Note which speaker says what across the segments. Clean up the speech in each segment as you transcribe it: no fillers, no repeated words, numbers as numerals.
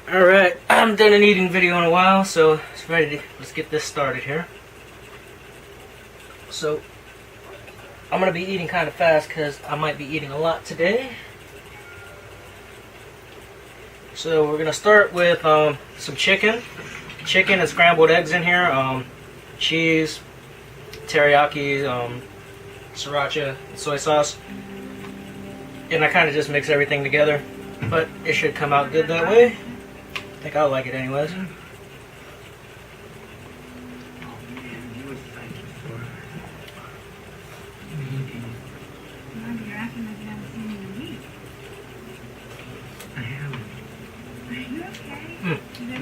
Speaker 1: Alright, I haven't done an eating video in a while, so it's ready. Let's get this started here. So, I'm going to be eating kind of fast because I might be eating a lot today. So we're going to start with some chicken. Chicken and scrambled eggs in here. Cheese, teriyaki, sriracha, soy sauce. And I kind of just mix everything together. But it should come out good that way. I think I'll like it anyways.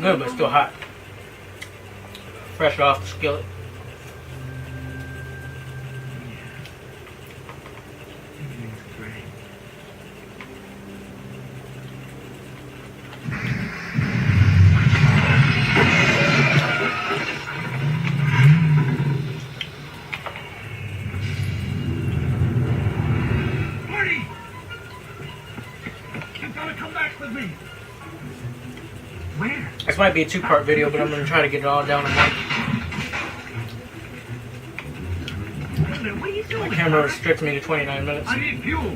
Speaker 1: Good, but still hot. Fresh off the skillet. This might be a two-part video, but I'm going to try to get it all down in one. My camera restricts me to 29 minutes.
Speaker 2: I need fuel. Go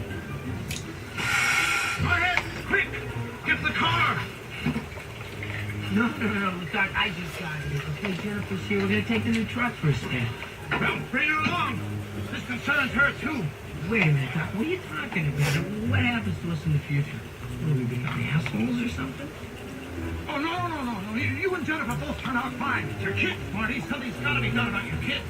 Speaker 2: ahead, quick, get the car.
Speaker 3: No, Doc, I just got here. Okay, Jennifer's here. We're going to take the new truck for a spin.
Speaker 2: Well, bring her along. This concerns her, too.
Speaker 3: Wait a minute, Doc. What are you talking about? What happens to us in the future? Will we become assholes or something?
Speaker 2: Oh, no. You and Jennifer both turn out fine. It's your kids, Marty. Something's got to be done about your kids.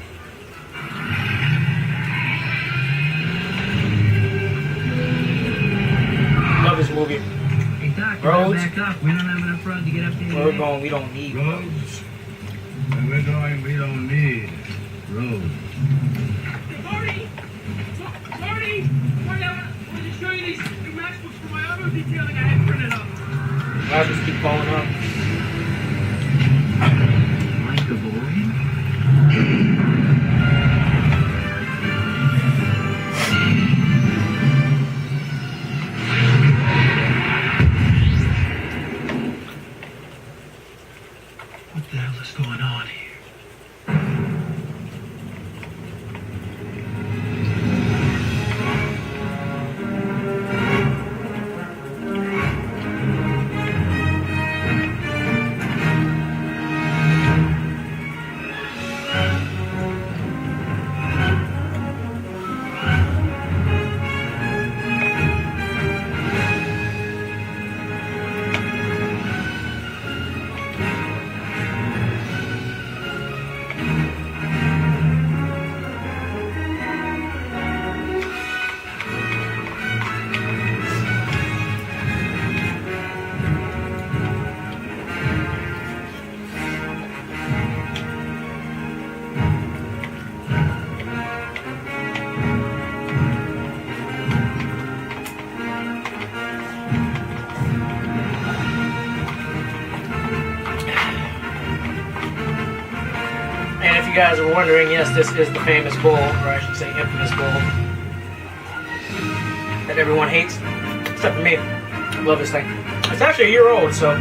Speaker 1: Love this movie.
Speaker 3: Hey, Doc,
Speaker 1: roads.
Speaker 3: Back up. We don't have enough road to get up here.
Speaker 1: Where we're going, we don't need
Speaker 2: roads. Where we're going, we don't need roads.
Speaker 4: Marty! I wanted to show you these new matchbooks for my auto detailing I had printed up.
Speaker 1: I just keep falling up.
Speaker 3: Like the boy?
Speaker 2: What the hell is going on here?
Speaker 1: And if you guys are wondering, yes, this is the famous bull, or I should say infamous bull, that everyone hates, except for me. I love this thing. It's actually a year old, so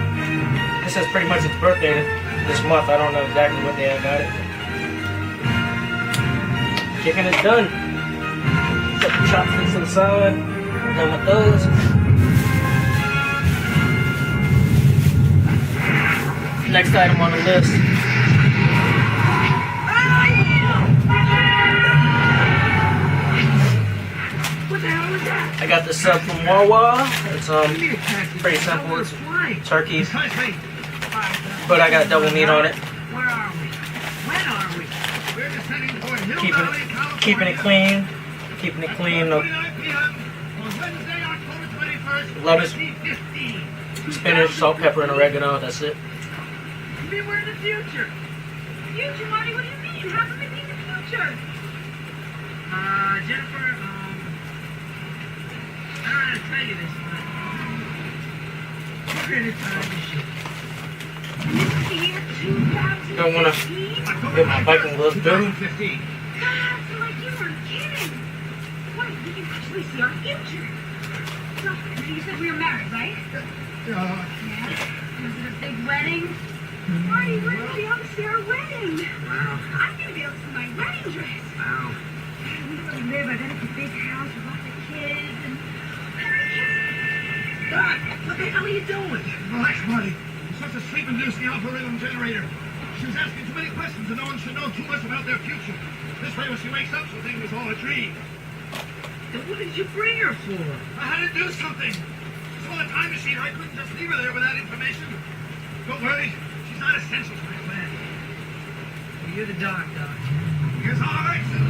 Speaker 1: this is pretty much its birthday this month. I don't know exactly what day I got it. Chicken is done. Set the chopsticks to the side. I'm done with those. Next item on the list.
Speaker 3: What the hell was that?
Speaker 1: I got this sub from Wawa. It's pretty simple. It's turkey, but I got double meat on it.
Speaker 3: Where are we? When are we?
Speaker 2: We're descending toward Hill Valley, California.
Speaker 1: Keeping it clean. Keeping it clean.
Speaker 2: 9 p.m. on Wednesday, October 21st.
Speaker 1: Lettuce,
Speaker 2: 18:15.
Speaker 1: spinach, salt, pepper, and oregano. That's it.
Speaker 3: You mean we're in the future?
Speaker 4: Future, Marty, what do you mean? How can we be in the future?
Speaker 3: Jennifer, I don't know how to tell you this, but we're in a time machine.
Speaker 4: Year 2015?
Speaker 1: Don't want to get my biking gloves dirty.
Speaker 2: 15.
Speaker 4: God, like you were kidding. What, we can actually see our future. So, you said we were married, right? Yeah. Was it a Big wedding? Marty, we're gonna be able to see our wedding.
Speaker 3: Wow.
Speaker 4: I'm gonna be able to see my wedding dress.
Speaker 3: Wow.
Speaker 4: We're gonna live. I got a big house with lots of kids and.
Speaker 3: Doc, what the hell are you doing?
Speaker 2: Relax, Marty. It's just a sleep-inducing alpha rhythm generator. She's asking too many questions, and no one should know too much about their future. This way, when she wakes up, she'll think it was all a dream.
Speaker 3: Then what did you bring her for?
Speaker 2: I had to do something. She's on a time machine. I couldn't just leave her there without information. Don't worry. She's not essential to my plan.
Speaker 3: Well, you're the doc, Doc.
Speaker 2: Here's our exit.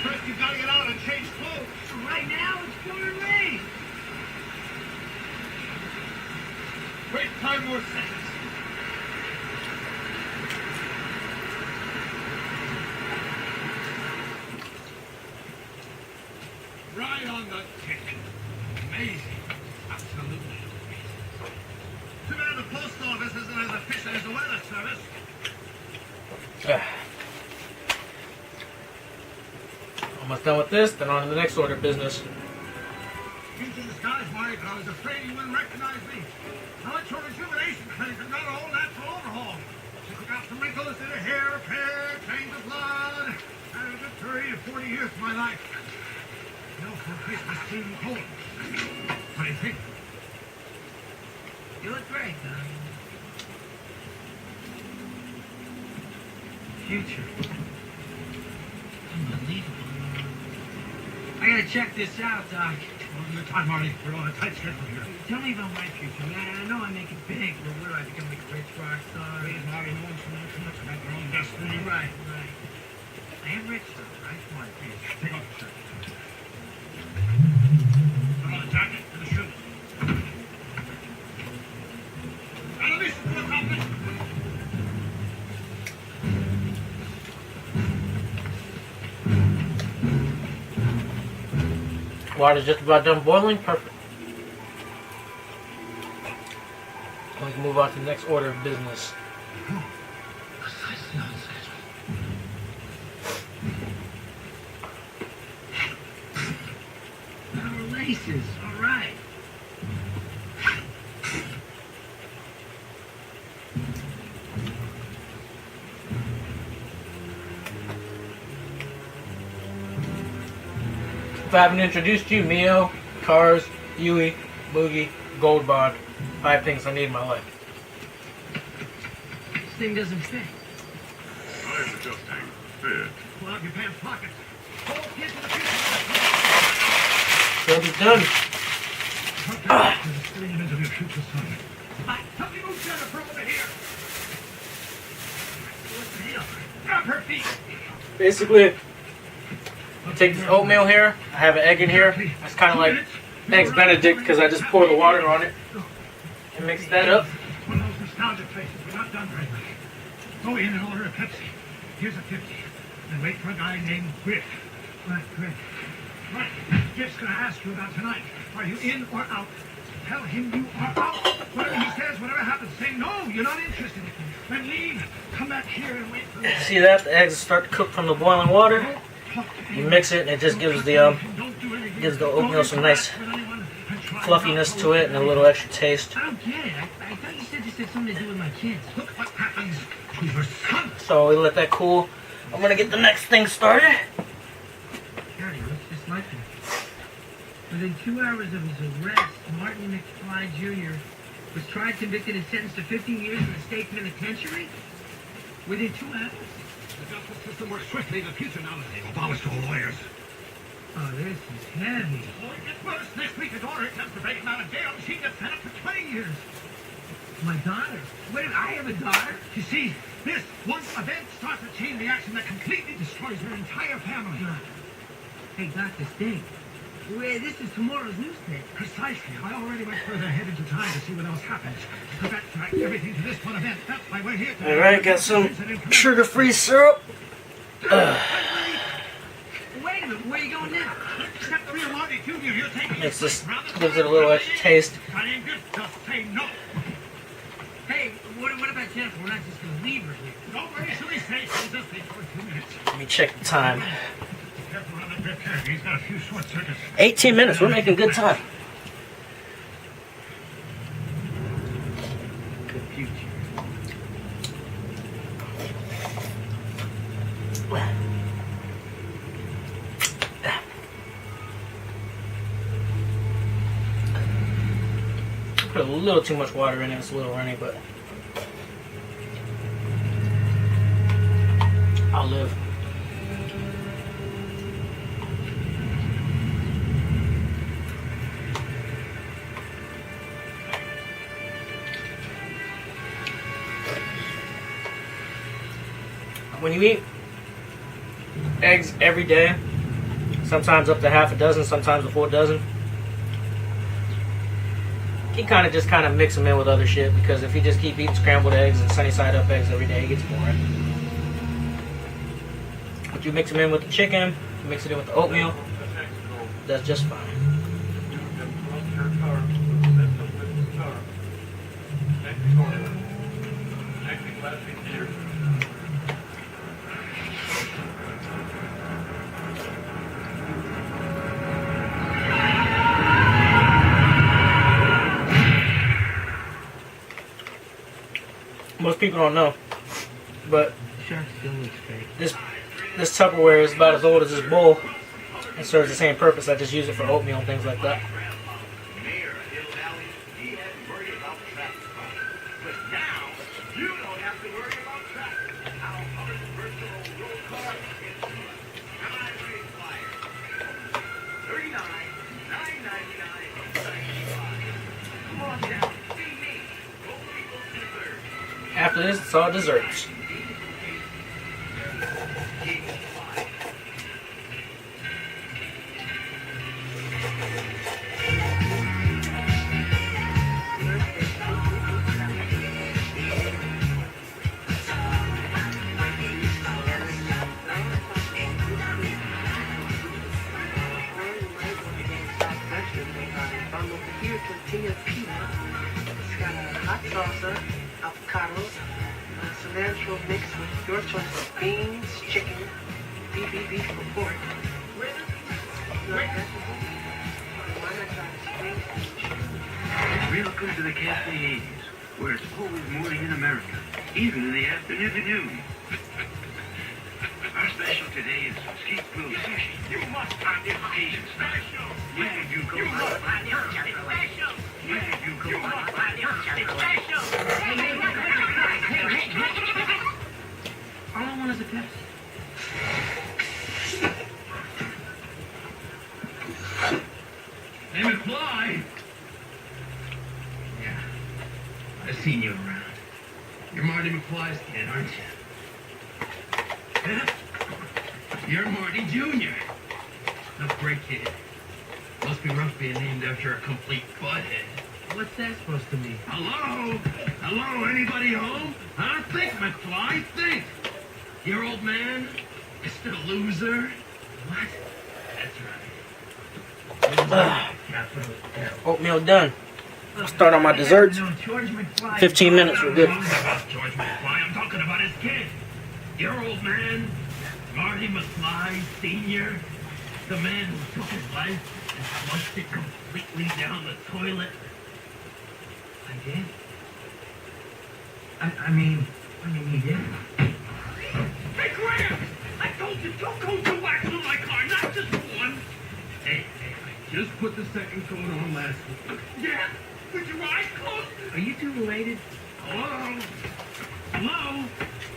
Speaker 2: First, you've got to get out and change clothes.
Speaker 3: So right now, it's pouring rain.
Speaker 2: Wait 5 more seconds. Right on the tick. Amazing. Absolutely amazing. Too bad the post office isn't as efficient as the weather service.
Speaker 1: Almost done with this, then on to the next order of business.
Speaker 2: Huge in disguise, Marty, but I was afraid you wouldn't recognize me. I went to a rejuvenation clinic and got a whole natural overhaul. She took out some wrinkles, did a hair repair, changed the blood. Added a good 30 to 40 years to my life. You know, for a Christmas seemed cold. What do you think?
Speaker 3: You look great, Doc. Future. Unbelievable. I gotta check this out, Doc.
Speaker 2: Well, your time, Marty. We're on a tight schedule here.
Speaker 3: Tell me about my future. I know I make it big, but what do I become like a rich rock star?
Speaker 2: Please, Marty, no one should know too much about their own destiny.
Speaker 3: Right. I am rich, though, right? Come on, please.
Speaker 2: Take off your shirt. Put on the jacket and the shoes. And listen to what's happening.
Speaker 1: Water's just about done boiling. Perfect. We can move on to the next order of business.
Speaker 2: Precisely on schedule.
Speaker 3: Our laces. All right.
Speaker 1: If I haven't introduced you, Mio, Cars, Yui, Boogie, Gold Bond. 5 things I need in my life.
Speaker 3: This thing doesn't fit.
Speaker 2: Eyes adjusting. Fit. Pull out your pants pockets. Hold kids to the future.
Speaker 1: Job is done.
Speaker 2: Okay. There's 3 minutes of your future son. Help me move Jennifer over here.
Speaker 3: What's the deal?
Speaker 2: Grab her feet.
Speaker 1: Basically, take this oatmeal here. I have an egg in here. It's kind of like Eggs Benedict because I just pour the water on it and mix that up.
Speaker 2: One of those nostalgic places. We're not done right now. Go in and order a Pepsi. Here's a 50. And wait for a guy named Griff.
Speaker 3: Right, great.
Speaker 2: Right. Griff's gonna ask you about tonight. Are you in or out? Tell him you are out. Whatever he says, whatever happens, say no, you're not interested. Then leave. Come back here and wait for me.
Speaker 1: See that? The eggs start to cook from the boiling water. You mix it and it just gives the oatmeal some nice fluffiness to it and a little extra taste.
Speaker 3: I don't get it. I thought you said this had something to do with my kids.
Speaker 2: Look what happens to your son.
Speaker 1: So we let that cool. I'm gonna get the next thing started.
Speaker 3: Daddy, looks just like him. Within 2 hours of his arrest, Martin McFly Jr. was tried, convicted, and sentenced to 15 years in the state penitentiary? Within 2 hours?
Speaker 2: The justice system works swiftly in the future now that they've abolished all lawyers.
Speaker 3: Oh, this is heavy.
Speaker 2: Oh, it gets worse. Next week, his daughter attempts to break him out of jail, and she gets sent up to 20 years.
Speaker 3: My daughter? Wait, I have a daughter?
Speaker 2: You see, this one event starts a chain reaction that completely destroys her entire family.
Speaker 3: Hey, got this thing. Wait, this is tomorrow's newspaper.
Speaker 2: Precisely. I already went further ahead into time to see what else happens. Because that's right. everything to this one event. That's why we're here today.
Speaker 1: All right, got some sugar-free syrup.
Speaker 3: Wait a minute, where are you going now?
Speaker 2: Step 3 of Marty Jr. You're taking
Speaker 1: It's just gives it a little extra taste.
Speaker 2: My name is just say no.
Speaker 3: Hey, what about Jennifer? We're not just going to leave her here.
Speaker 2: Don't worry, she'll be safe. She'll just be for 2 minutes.
Speaker 1: Let me check the time.
Speaker 2: Be careful around that drip curve. He's got a few short circuits.
Speaker 1: 18 minutes. We're making good time.
Speaker 3: Good future.
Speaker 1: Put a little too much water in it. It's a little runny, but I'll live. When you eat eggs every day, sometimes up to half a dozen, sometimes a full dozen, you kind of mix them in with other shit, because if you just keep eating scrambled eggs and sunny side up eggs every day, it gets boring. But you mix them in with the chicken, mix it in with the oatmeal, that's just fine. Most people don't know, but
Speaker 3: Shark still looks fake.
Speaker 1: this Tupperware is about as old as this bowl. It serves the same purpose. I just use it for oatmeal and things like that. After this, it's all desserts.
Speaker 5: It's got a hot salsa, avocados, cilantro mixed with your choice of beans, chicken, beef or pork.
Speaker 6: Welcome to the Cafe 80s, where it's always morning in America, even in the afternoon. Our special today is skate grill sushi. You must have this occasion special. Where you go,
Speaker 3: All I want is a Pepsi.
Speaker 2: Hey, McFly!
Speaker 3: Yeah, I've seen you around.
Speaker 2: You're Marty McFly's kid, aren't you? You're Marty Jr. No, great kid. Must be rough being named after a complete butthead.
Speaker 3: What's that supposed to mean?
Speaker 2: Hello? Hello, anybody home? Huh? Think, McFly, think. Your old man? Mr. Loser?
Speaker 3: What?
Speaker 2: That's right. Capital L.
Speaker 1: Oatmeal done. I'll start on my desserts.
Speaker 3: No, George McFly.
Speaker 1: 15 minutes, we're good.
Speaker 2: I'm talking about George McFly. I'm talking about his kid. Your old man, Marty McFly Sr., the man who took his life and flushed it completely down the toilet.
Speaker 3: I did. I mean, he did.
Speaker 2: Hey, Graham! I told you, don't go too wax on my car, not just one. Hey, I just put the second coat on last week. Yeah? With your eyes closed?
Speaker 3: Are you two related?
Speaker 2: Hello? Hello?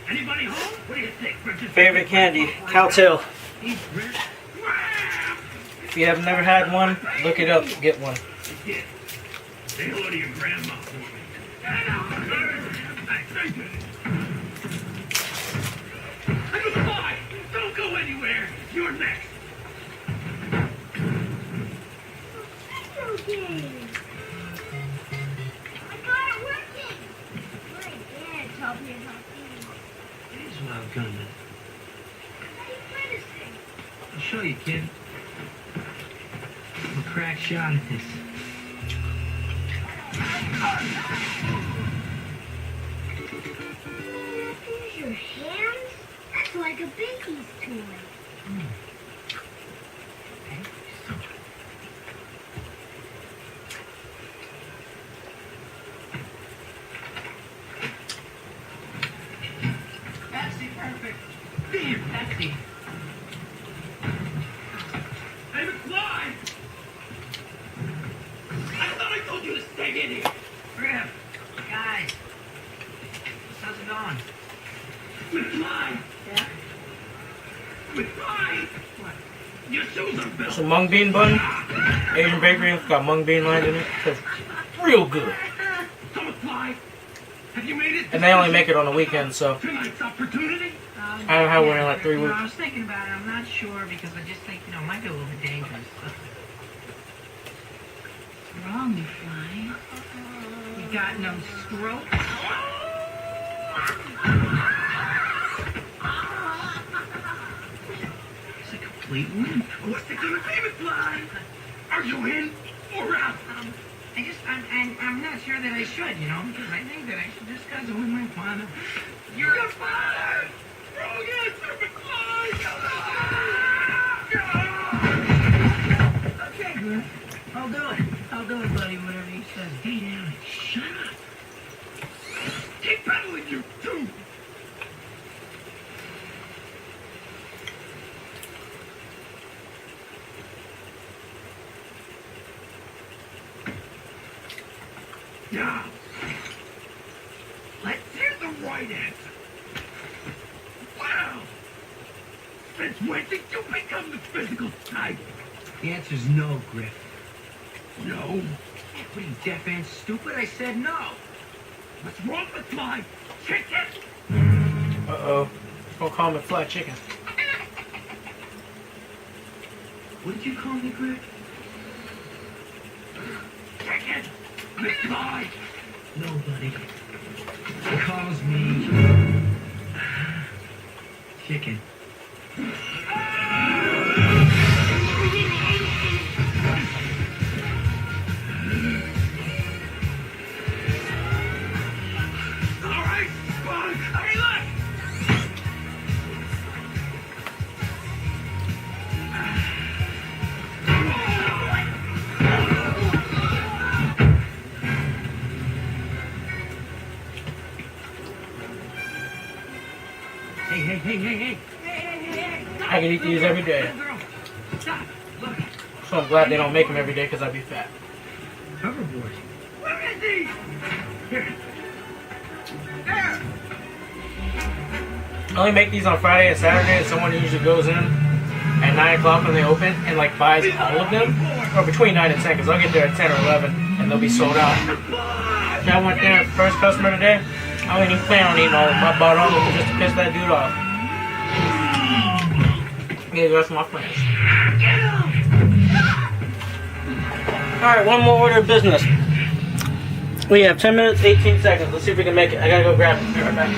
Speaker 2: Anybody home? What do you think? Bridget?
Speaker 1: Favorite candy, Cowtail.
Speaker 2: He's rich. Graham!
Speaker 1: If you have never had one, look it up, get one.
Speaker 2: Yeah. Say hello to your grandma for me. Thank you. Hey, McFly! Don't go anywhere! You're next!
Speaker 4: Okay. I got it working.
Speaker 3: gunman. I'll show you, kid. I'm a crack shot at this.
Speaker 4: Use your hands? That's like a baby's toy.
Speaker 3: Pepsi, perfect. Damn, Pepsi.
Speaker 6: Hey, McFly! I thought I told you to stay in here.
Speaker 3: Griff, guys. How's it going?
Speaker 6: McFly!
Speaker 3: Yeah?
Speaker 6: McFly!
Speaker 3: What?
Speaker 6: Your shoes are built.
Speaker 1: It's a mung bean bun. Asian bakery. It's got mung bean lines in it. It's real good.
Speaker 6: So, McFly, have you made it?
Speaker 1: And they only make it on the weekend, so
Speaker 6: Tonight's opportunity?
Speaker 1: I don't have one in like 3
Speaker 3: You know,
Speaker 1: weeks.
Speaker 3: I was thinking about it. I'm not sure because I just think, it might be a little bit dangerous.
Speaker 4: Wrong, you fly.
Speaker 3: You got no stroke? It's a complete win.
Speaker 6: What's it gonna be, McFly? Are you in or out?
Speaker 3: I'm not sure that I should, because I think that I should discuss it with my father.
Speaker 6: You're fired! Wrong answer, McFly!
Speaker 3: Okay, Griff. I'll do it. I'll do it, buddy, whatever you say. Stay down and shut up.
Speaker 6: Keep pedaling, you two! Now, let's hear the right answer. Wow! Since when did you become the physical type?
Speaker 3: The answer's no, Griff.
Speaker 6: No.
Speaker 3: What are you, deaf and stupid? I said no.
Speaker 6: What's wrong with my chicken?
Speaker 1: Uh-oh. Gonna call me flat chicken.
Speaker 3: What did you call me, Griff?
Speaker 6: Chicken! McFly!
Speaker 3: Nobody calls me chicken.
Speaker 6: All right, Spunk! Hey, look!
Speaker 3: Hey.
Speaker 1: I can eat these every day.
Speaker 3: Little girl, stop. Look,
Speaker 1: So I'm glad they don't make them every day because I'd be fat.
Speaker 3: hoverboard.
Speaker 6: Where is he? Here. There!
Speaker 1: I only make these on Friday and Saturday, and someone usually goes in at 9 o'clock when they open and like buys all of them, or between 9 and 10, because I'll get there at 10 or 11 and they'll be sold out. So I went there, first customer today. I don't even plan on eating all of them. I bought all of them just to piss that dude off. Yeah, that's my friends. Alright, one more order of business. We have 10 minutes, 18 seconds. Let's see if we can make it. I gotta go grab it. Be right back.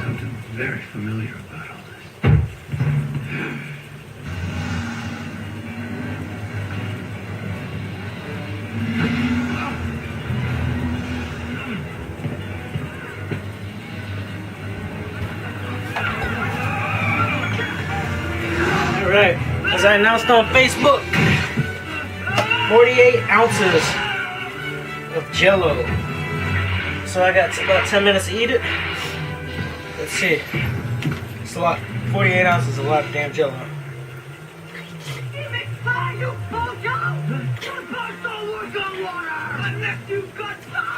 Speaker 6: Something very familiar about all this.
Speaker 1: Alright, as I announced on Facebook, 48 ounces of Jello. So I got about 10 minutes to eat it. Let's see. It's a lot. 48 ounces is a lot of damn Jello.
Speaker 6: McFly, you bojo! Your boss don't work on water unless you've got power!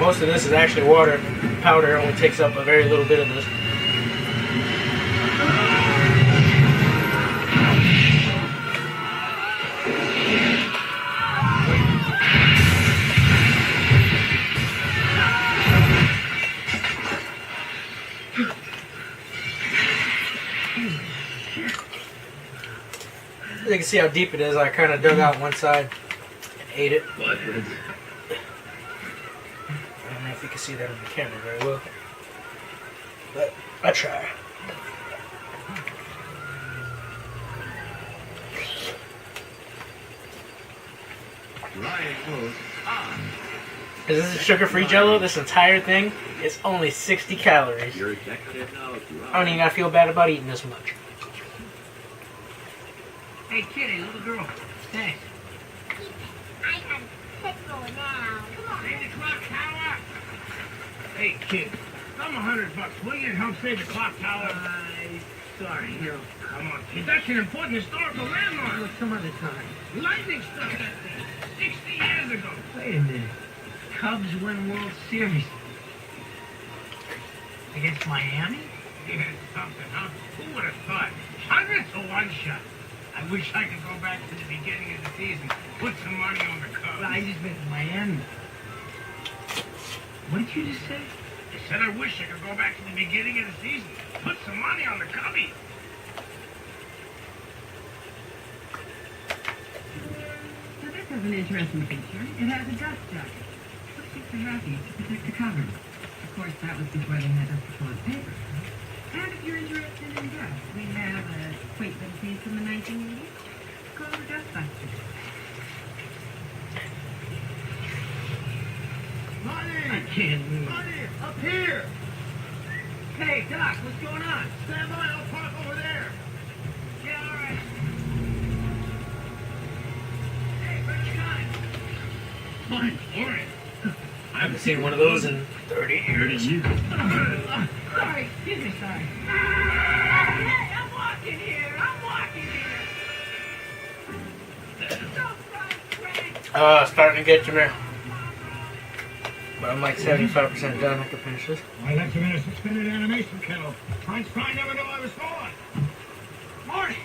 Speaker 1: Most of this is actually water. Powder only takes up a very little bit of this. You can see how deep it is. I kind of dug out one side and ate it. I don't know if you can see that on the camera very well, but I try. This is sugar-free Jello. This entire thing is only 60 calories. I don't even gotta feel bad about eating this much.
Speaker 3: Hey, kitty, little girl. Thanks.
Speaker 4: I have pickle now. Come on.
Speaker 2: Save the clock tower! Hey, kid, I'm $100. Will you help save the clock tower?
Speaker 3: Sorry, Hero.
Speaker 2: Come on, kid. That's an important historical landmark.
Speaker 3: Look, some other time.
Speaker 2: Lightning struck that thing 60 years ago.
Speaker 3: Wait a minute. Cubs win World Series. Against Miami?
Speaker 2: Here's something, huh? Who would have thought? 100 to 1 shot. I wish I could go back to the beginning of the season, put some money on the Cubs.
Speaker 3: Well, I just meant Miami. What did you just say?
Speaker 2: I said I wish I could go back to the beginning of the season, put some money on the Cubbies.
Speaker 3: Now, this is an interesting picture. It has a dust jacket. Looks like they're happy to protect the cover. Of course, that was before they had us toilet paper. And if you're interested in dust, we have a quaint little piece from the 1980s called the Dustbusters.
Speaker 2: Money!
Speaker 3: I can't move.
Speaker 2: Money! Up here!
Speaker 3: Hey, Doc, what's going on?
Speaker 2: Stand by, I'll park over there.
Speaker 3: Yeah, all right. Hey, where's your gun?
Speaker 2: Fine, Florian.
Speaker 1: I haven't seen one of those in 30 years.
Speaker 3: Sorry, excuse me, sorry. Hey, I'm walking here.
Speaker 1: Starting to get to me. But I'm like 75% done. I can finish this.
Speaker 2: I left him in a suspended animation kennel. Einstein never knew I was gone. Marty!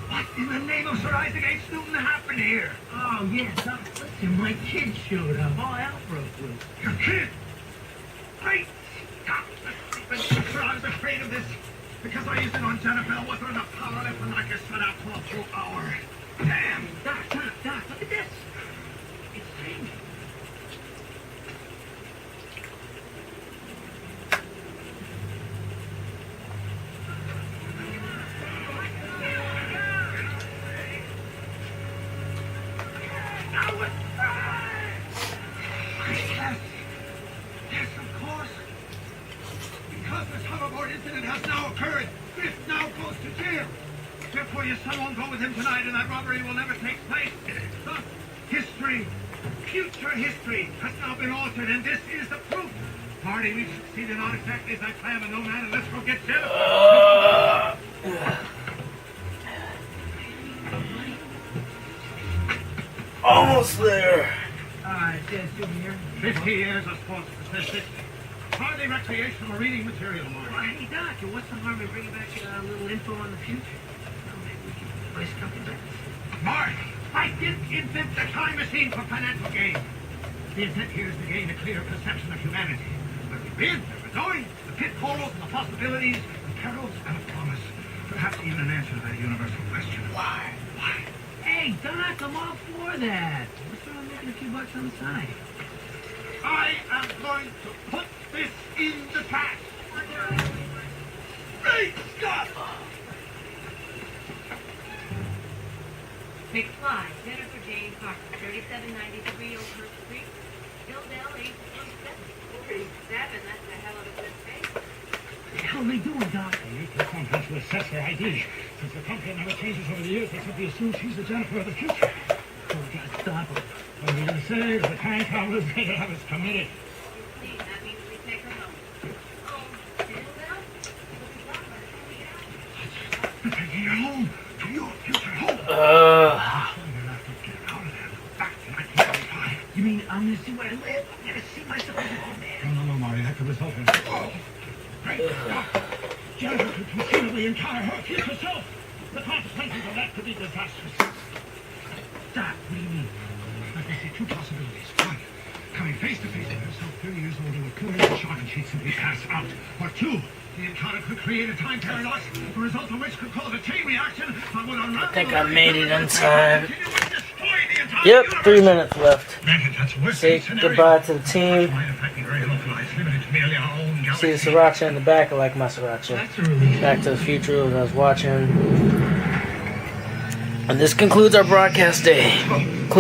Speaker 2: What in the name of Sir Isaac H. Newton happened here?
Speaker 3: Oh, yeah, Doc, listen, my kid showed up. All hell broke loose.
Speaker 2: Your kid! I... God, sir, I was afraid of this. Because I used it on Jennifer, I wasn't enough power left to knock her son out for a full hour. Damn!
Speaker 3: Doc, look at this. It's changing.
Speaker 2: Yes, of course. Because this hoverboard incident has now occurred, Biff now goes to jail. Therefore, your son won't go with him tonight, and that robbery will never take place. Thus, history, future history, has now been altered, and this is the proof. Marty, we've succeeded not exactly as I planned, but no matter. Let's go get Jennifer.
Speaker 1: Almost there.
Speaker 3: It says souvenir.
Speaker 2: 50 years of sports statistics. Hardly recreational reading material, Marty.
Speaker 3: Well, hey, Doc, what's the harm in bringing back a little info on the future? Maybe we can place a couple bets.
Speaker 2: Marty, I didn't invent the time machine for financial gain. The intent here is to gain a clear perception of humanity. Where we've been, where we're going, the pitfalls and the possibilities, the perils and a promise. Perhaps even an answer to that universal question. Why? Why?
Speaker 3: Hey, Doc, I'm all for that. What's wrong with making a few bucks on the side?
Speaker 2: I am going to put this in the trash. Great Scott!
Speaker 7: McFly, Jennifer Jane Parker, 3793 Oakhurst Street, Hildale, 827. 37, that's a hell of a good pay.
Speaker 3: What the hell are they doing, Doc?
Speaker 2: You took some time to assess her ID. Since the company never changes over the years, they simply assume she's the Jennifer of the future.
Speaker 3: Oh, we gotta stop them.
Speaker 2: What are we going to say? The time travelers that I was committed.
Speaker 7: See, that means we take her home. Oh, Hildale?
Speaker 2: We're taking her home. To your future home.
Speaker 1: Uh,
Speaker 2: You're not going to get out of there. Back to 1945.
Speaker 3: You mean I'm gonna see where I live? I'm gonna see myself
Speaker 2: the result of Jennifer could conceivably encounter her future self. The consequences of that could be disastrous. Dad, what do you mean? I can see two possibilities. One, coming face to face with herself 30 years older with cooling shock and she'd simply pass out. Or two, the encounter could create a time paradox, the result of which could cause a chain reaction that would unravel.
Speaker 1: I think I made it in time.
Speaker 2: Destroy the entire
Speaker 1: Yep,
Speaker 2: universe.
Speaker 1: 3 minutes left.
Speaker 2: Granted, that's worst
Speaker 1: Say
Speaker 2: case scenario.
Speaker 1: goodbye to the team.
Speaker 2: Might in fact be very localized, limited to merely our own
Speaker 1: See the
Speaker 2: galaxy.
Speaker 1: sriracha in the back. I like my sriracha.
Speaker 3: That's a relief.
Speaker 1: Back to the Future as I was watching. And this concludes our broadcast day.